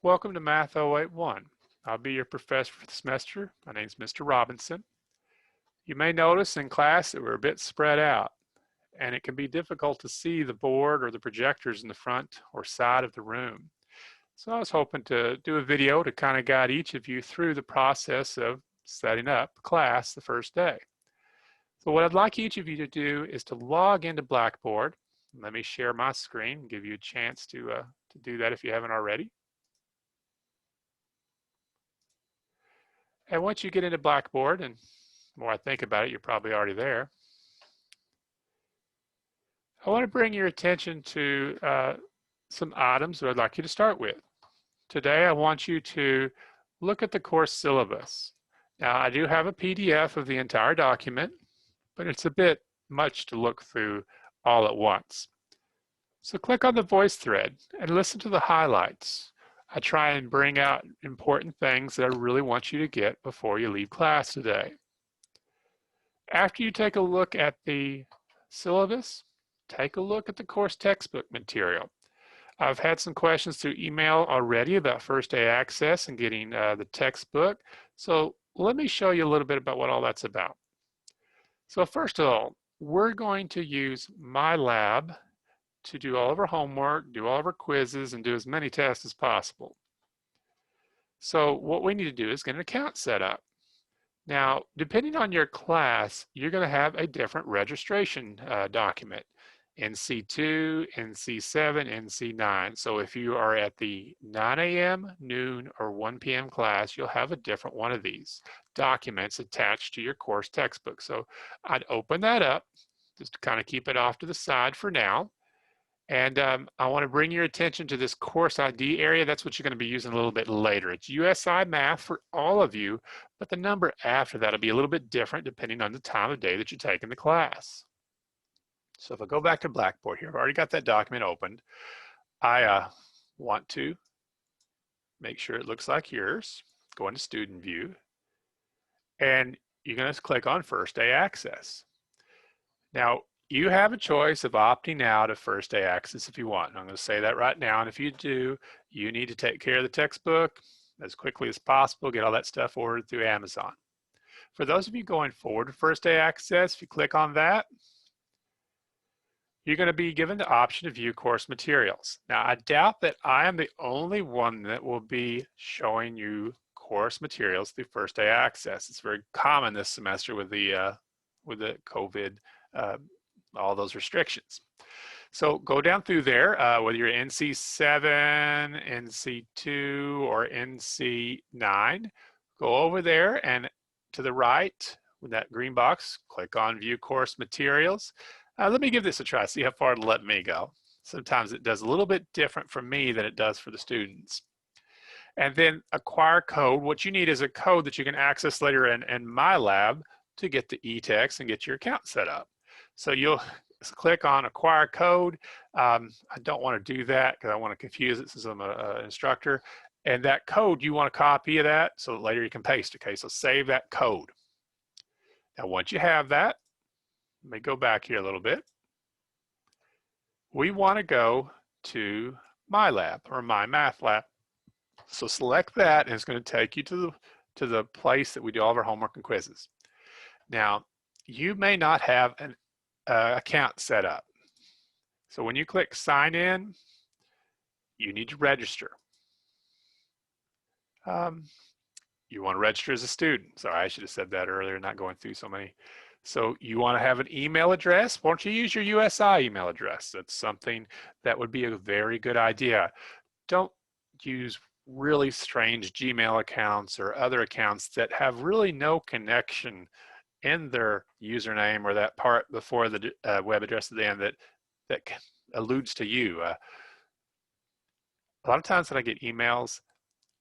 Welcome to Math 081. I'll be your professor for the semester. My name is Mr. Robinson. You may notice in class that we're a bit spread out, and it can be difficult to see the board or the projectors in the front or side of the room. So I was hoping to do a video to kind of guide each of you through the process of setting up class the first day. So what I'd like each of you to do is to log into Blackboard. Let me share my screen and give you a chance to do that if you haven't already. And once you get into Blackboard, and the more I think about it, you're probably already there, I want to bring your attention to some items that I'd like you to start with. Today, I want you to look at the course syllabus. Now, I do have a PDF of the entire document, but it's a bit much to look through all at once. So click on the voice thread and listen to the highlights. I try and bring out important things that I really want you to get before you leave class today. After you take a look at the syllabus, take a look at the course textbook material. I've had some questions through email already about first day access and getting the textbook. So let me show you a little bit about what all that's about. So first of all, we're going to use MyLab to do all of our homework, do all of our quizzes, and do as many tests as possible. So what we need to do is get an account set up. Now, depending on your class, you're going to have a different registration document. NC2, NC7, NC9. So if you are at the 9 a.m., noon, or 1 p.m. class, you'll have a different one of these documents attached to your course textbook. So I'd open that up, just to kind of keep it off to the side for now. And I want to bring your attention to this course ID area. That's what you're going to be using a little bit later. It's USI Math for all of you, but the number after that will be a little bit different depending on the time of day that you're taking the class. So if I go back to Blackboard here, I've already got that document opened. I want to make sure it looks like yours. Go into Student View, and you're going to click on First Day Access. Now, you have a choice of opting out of first day access if you want. And I'm going to say that right now. And if you do, you need to take care of the textbook as quickly as possible, get all that stuff ordered through Amazon. For those of you going forward to first day access, if you click on that, you're going to be given the option to view course materials. Now, I doubt that I am the only one that will be showing you course materials through first day access. It's very common this semester with the COVID all those restrictions. So go down through there, whether you're NC7, NC2, or NC9, go over there and to the right with that green box, click on View Course Materials. Let me give this a try, see how far it'll let me go. Sometimes it does a little bit different for me than it does for the students. And then acquire code. What you need is a code that you can access later in MyLab to get the e-text and get your account set up. So you'll click on acquire code. I don't want to do that because I want to confuse it since I'm an instructor. And that code, you want a copy of that so that later you can paste. Okay, so save that code. Now once you have that, let me go back here a little bit. We want to go to MyLab or MyMathLab. So select that and it's going to take you to the place that we do all of our homework and quizzes. Now, you may not have an account set up. So when you click sign in, you need to register. You want to register as a student. Sorry, I should have said that earlier, not going through so many. So you want to have an email address. Why don't you use your USI email address? That's something that would be a very good idea. Don't use really strange Gmail accounts or other accounts that have really no connection in their username or that part before the web address at the end that alludes to you. A lot of times when I get emails,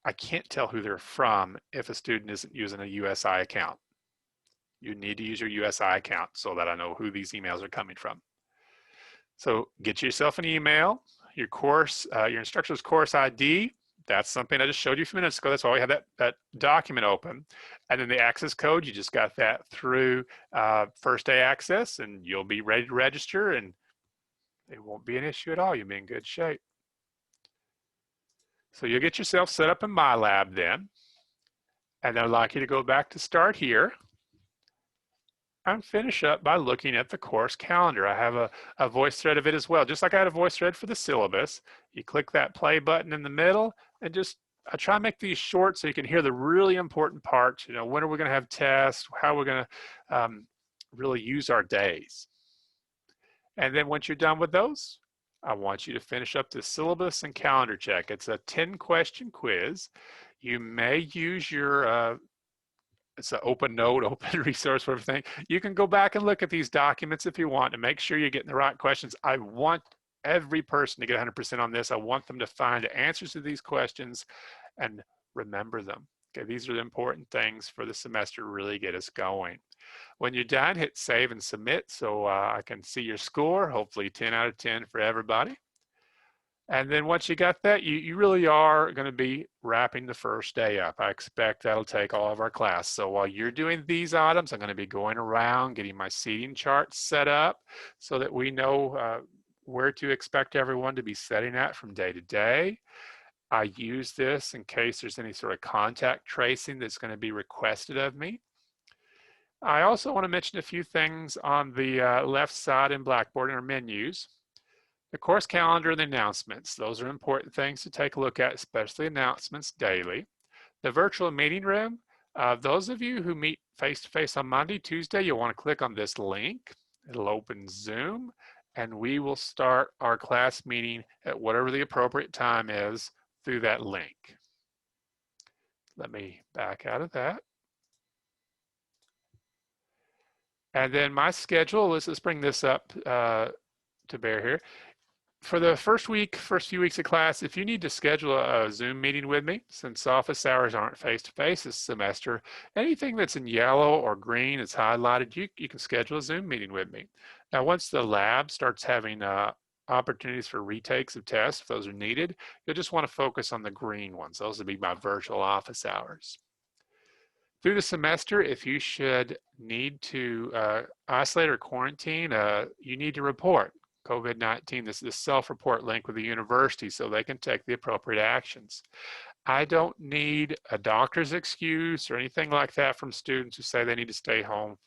I can't tell who they're from if a student isn't using a USI account. You need to use your USI account so that I know who these emails are coming from. So get yourself an email, your course, your instructor's course ID. That's something I just showed you a few minutes ago. That's why we have that document open. And then the access code, you just got that through first day access and you'll be ready to register and it won't be an issue at all. You'll be in good shape. So you'll get yourself set up in MyLab then, and I'd like you to go back to Start Here and finish up by looking at the course calendar. I have a voice thread of it as well. Just like I had a voice thread for the syllabus, you click that play button in the middle and just, I try to make these short so you can hear the really important parts. You know, when are we going to have tests? How we're going to really use our days. And then once you're done with those, I want you to finish up the syllabus and calendar check. It's a 10-question quiz. You may use your it's an open note, open resource for everything. You can go back and look at these documents if you want to make sure you're getting the right questions. I want every person to get 100% on this. I want them to find the answers to these questions and remember them. Okay, these are the important things for the semester to really get us going. When you're done, hit save and submit so I can see your score, hopefully 10 out of 10 for everybody. And then once you got that, you really are going to be wrapping the first day up. I expect that'll take all of our class. So while you're doing these items, I'm going to be going around getting my seating charts set up so that we know where to expect everyone to be setting at from day to day. I use this in case there's any sort of contact tracing that's going to be requested of me. I also want to mention a few things on the left side in Blackboard in our menus. The course calendar and the announcements, those are important things to take a look at, especially announcements daily. The virtual meeting room, those of you who meet face-to-face on Monday, Tuesday, you'll want to click on this link. It'll open Zoom, and we will start our class meeting at whatever the appropriate time is through that link. Let me back out of that. And then my schedule, let's bring this up to bear here. For the first few weeks of class, if you need to schedule a Zoom meeting with me, since office hours aren't face-to-face this semester, anything that's in yellow or green is highlighted, you can schedule a Zoom meeting with me. Now, once the lab starts having opportunities for retakes of tests, if those are needed, you'll just want to focus on the green ones. Those would be my virtual office hours. Through the semester, if you should need to isolate or quarantine, you need to report COVID-19. This is a self-report link with the university so they can take the appropriate actions. I don't need a doctor's excuse or anything like that from students who say they need to stay home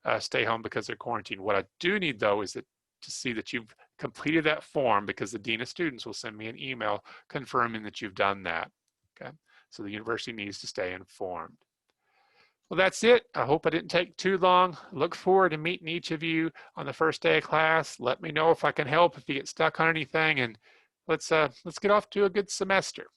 because they're quarantined. What I do need, though, is to see that you've completed that form, because the Dean of Students will send me an email confirming that you've done that. Okay, so the university needs to stay informed. Well, that's it. I hope I didn't take too long. Look forward to meeting each of you on the first day of class. Let me know if I can help, if you get stuck on anything, and let's get off to a good semester.